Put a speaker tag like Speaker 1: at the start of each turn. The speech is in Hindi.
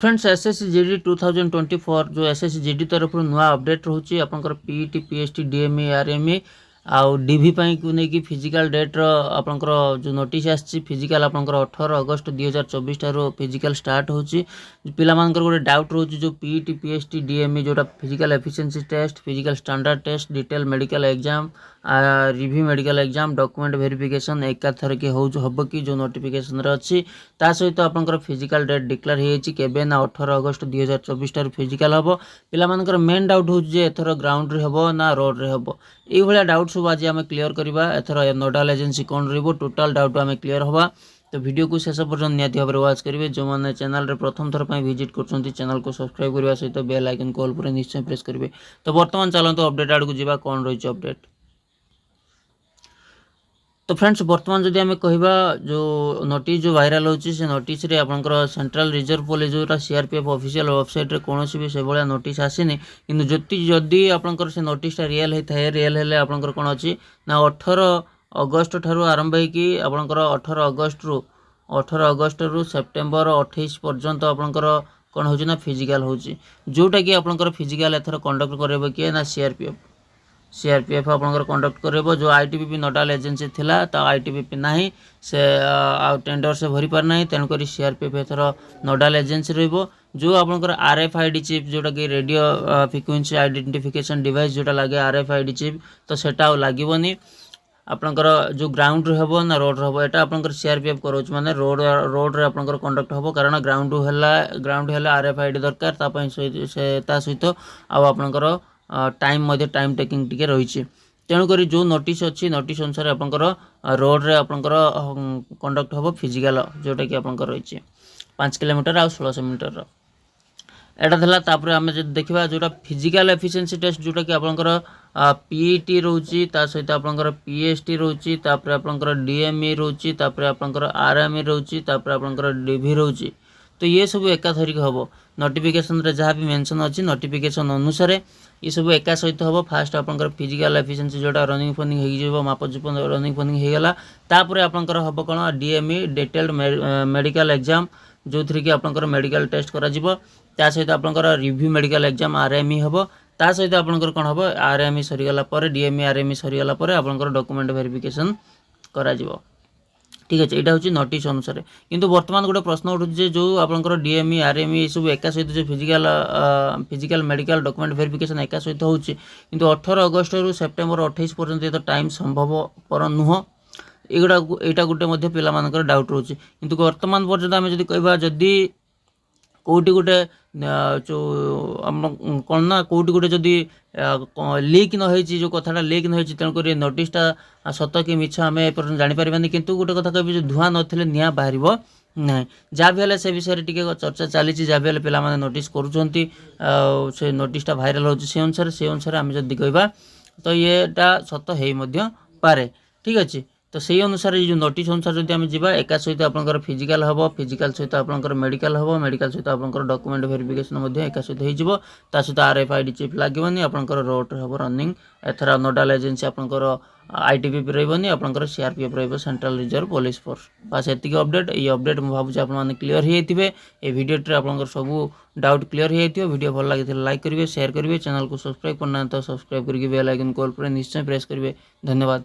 Speaker 1: फ्रेंड्स एसएससी जीडी 2024 जो एसएससी जीडी तरफ नुआ अपडेट रोचे आपंकर पीईटी पीएचटी डीएमई आरएमई आउ डीवी को लेकिन फिजिकल डेट्र आपंकर जो नोटिस आसी फिजिकल आपंकर 18 अगस्त 2024 ठार फिजिकल स्टार्ट होची पिलामानकर गोटे डाउट रोची जो पीईटी पीएचटी डीएमई जोटा physical efficiency test physical standard test detail medical exam review medical exam document verification एकाथर के हम कि जो नोटिफिकेशन अच्छी ता सहित आपंकर फिजिकल डेट डिक्लेयर होती केबे ना 18 अगस्त 2024 ठार फिजिकल हम पिलामानकर मेन डाउट हो एथर ग्राउंड रे हम ना रोड रे हम ये डाउट सब आज आम क्लीयर करवा एथर नोडाल एजेंसी कौन रो टोटाल डाउट आम क्लीयर हवा तो वीडियो को शेष पर्यटन निहाती भाव वाच करेंगे जो मैंने चैनल रे प्रथम थर पर विजिट कर चैनल को सब्सक्राइब करने सहित बेल आइकन कॉल पर निश्चय प्रेस करेंगे। तो बर्तमान चलते अपडेट आड़ को जावा कौन रही अपडेट। तो फ्रेंड्स बर्तमान जदि आम कहवा जो नोटिस जो वायरल होची से नोटिस रे आपनकर सेंट्रल रिजर्व पुलिस जोटा सीआरपीएफ ऑफिशियल वेबसाइट रे कौन भी से भाया नोटिस आसीनी किंतु जदि आपनकर से नोटिसटा रियल होता है रियल हेले आपनकर कौन अच्छी ना 18 अगस्त ठारू आरंभ होगी आपनकर 18 अगस्त रु सेप्टेम्बर 28 पर्यंत आपनकर कौन हो ना फिजिकल होची जोटा कि आपनकर फिजिकल एथर कंडक्ट करेबो किए ना सीआरपीएफ आपनकर कंडक्ट करेबो जो आईटीबीपी नोडाल एजेंसी थिला ता आईटीबीपी नाही से टेंडर से भरी पार नाही तेणुक सीआरपीएफ एथर नोडाल एजेंसी रहिबो जो आपनकर आरएफआईडी चिप जोटा कि रेडियो फ्रिक्वेंसी आइडेंटिफिकेशन डिवाइस जोटा लगे आरएफआईडी चिप तो सेटा लागोनी आपनकर जो ग्राउंड रे हबो ना रोड रे हबो एटा आपनकर सीआरपीएफ करोच माने रोड रे आपनकर कंडक्ट हबो कारण ग्राउंड हैला आरएफआईडी दरकार ता पई से ता सहित आ आपनकर टाइम टाइम टेकिंग टिके रही तेणुक जो नोटिस अच्छी नोटिस अनुसार आपनकर रोड रे आपनकर कंडक्ट हम फिजिकल जोटा कि आपनकर रही 5 किलोमीटर आ 1600 मीटर एटा थला तापर आमे जे देखिबा जोटा फिजिकल एफिशिएंसी टेस्ट जोटा कि आपनकर पीईटी रोची ता सहित आपनकर पीएचटी रोची तापर आपनकर डीएमई रोची तापर आपनकर आरएमई रोची तापर आपनकर डीवी रोची तो ये सब एकाथरिक हम नोटिफिकेशन रे जहाँ भी मेंशन अच्छी नोटिफिकेशन अनुसार ये सब एका सहित हम फास्ट आपनकर फिजिकल एफिशिएंसी जोटा रनिंग फनिंग हो मापचुप रनिंग फनिंग होगला तापर आपनकर हम कौन डीएमई डिटेल्ड मेडिकल एग्जाम जो थी कि आपनकर मेडिकल टेस्ट करा जिवो ता सहित आपनकर रिव्यू मेडिकल एग्जाम आरएमई हम ता सहित आपनकर कौन हम आरएमई सरीगला डीएमई आरएमई सरीगला आपनकर डॉक्यूमेंट वेरिफिकेशन करा जिवो ठीक अच्छे यहाँ हूँ नोटिस अनुसार किंतु वर्तमान गोटे प्रश्न उठुचे जो आपंकर डीएमई आरएमई सब एका सहित जो फिजिकल मेडिकल डॉक्यूमेंट वेरिफिकेशन एका सहित होची किंतु 18 अगस्त रु सेप्टेम्बर 28 पर्यंत ये टाइम संभवपर नुह एटा गोटे पिलामानकर डाउट रोचे किंतु वर्तमान पर्यंत आम जब कहवा जदि कौटी गोटे जो कौन ना कौटी गोटे जदि लीक न होती जो कथाटा लीक न होती तेणुक नोटिसटा सत कि मिछ आम एपर्यंत जानीपारानी किंतु गोटे कथा कह जो धूआं नथिले निआं बाहर ना जहाँ भी है से विषय टी चर्चा चली जहाँ भी पे नोटिस करुँच से नोटिसटा भाइराल हो से अनुसार आम जब कहवा तो येटा सत हो पारे ठीक अच्छे तो सही अनुसार जो नोटिस अनुसार जब आम जावा एका सहित आपंकर फिजिकल हम फिजिकल सहित आपंकर मेडिकल हम मेडिकल सहित आपंकर डॉक्यूमेंट वेरिफिकेशन एका सहित हो सहित आरएफआईडी चिप लगोनी आपंकर रोड हम रनिंग एथर नोडाल एजेंसी आपंकर आईटीबीपी रही आपंकर सीआरपीएफ रही सेंट्रल रिजर्व पुलिस फोर्स बास एतिक अपडेट ये अपडेट मुझे भावुँ आपने क्लीयर होते ये भिडियोटे आपंकर सब डाउट क्लीयर हो वीडियो भल लगी लाइक करेंगे शेयर करेंगे चैनल को सब्सक्राइब करना तो सब्सक्राइब करके बेल आइकन कॉल पर निश्चय प्रेस करेंगे। धन्यवाद।